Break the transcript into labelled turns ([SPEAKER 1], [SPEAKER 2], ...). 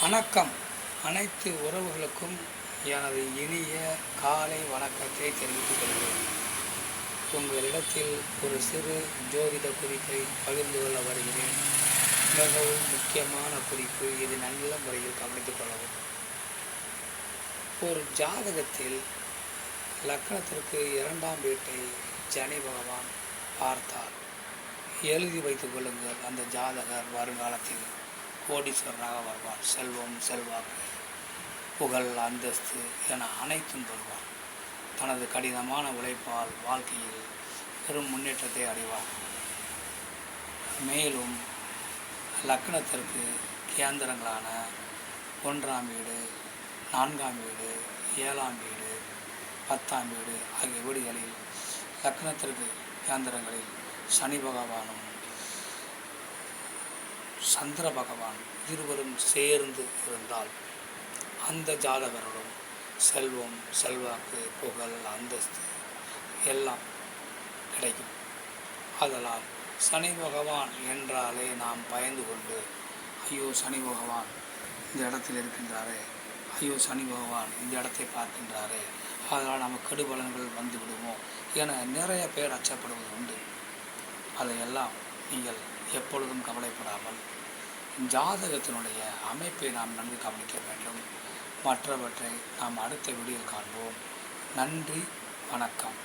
[SPEAKER 1] வணக்கம். அனைத்து உறவுகளுக்கும் எனது இனிய காலை வணக்கத்தை தெரிவித்துக் கொள்கிறேன். உங்களிடத்தில் ஒரு சிறு ஜோதிட குறிப்பை பகிர்ந்து கொள்ள வருகிறேன். மிகவும் முக்கியமான குறிப்பு. இது நல்ல முறையில் கவனித்துக் கொள்ளவும். ஒரு ஜாதகத்தில் லக்னத்திற்கு 2ஆம் வீட்டை சனி பகவான் பார்த்தார். எழுதி வைத்துக் கொள்ளுங்கள். அந்த ஜாதகர் வருங்காலத்தில் கோடீஸ்வரனாக வருவார். செல்வம், செல்வாக்கு, புகழ், அந்தஸ்து என அனைத்தும் பெறுவார். தனது கடினமான உழைப்பால் வாழ்க்கையில் பெரும் முன்னேற்றத்தை அடைவார். மேலும் லக்னத்திற்கு கேந்திரங்களான 1ஆம் வீடு, 4ஆம் வீடு, 7ஆம் வீடு, 10ஆம் வீடு ஆகிய வீடுகளில் லக்னத்திற்கு கேந்திரங்களில் சனி பகவானும் சந்திர பகவான் இருவரும் சேர்ந்து இருந்தால் அந்த ஜாதகருடன் செல்வம், செல்வாக்கு, புகழ், அந்தஸ்து எல்லாம் கிடைக்கும். ஆதலால் சனி பகவான் என்றாலே நாம் பயந்து கொண்டு, ஐயோ சனி பகவான் இந்த இடத்தில் இருக்கின்றாரே, ஐயோ சனி பகவான் இந்த இடத்தை பார்க்கின்றாரே, அதனால் நமக்கு கெடுபலன்கள் வந்து விடுமோ என நிறைய பேர் அச்சப்படுவது உண்டு. அதையெல்லாம் நீங்கள் எப்பொழுதும் கவலைப்படாமல் ஜாதகத்தினுடைய அமைப்பை நாம் நன்கு கவனிக்க வேண்டும். மற்றவற்றை நாம் அடுத்த வீடியோவில் காண்போம். நன்றி, வணக்கம்.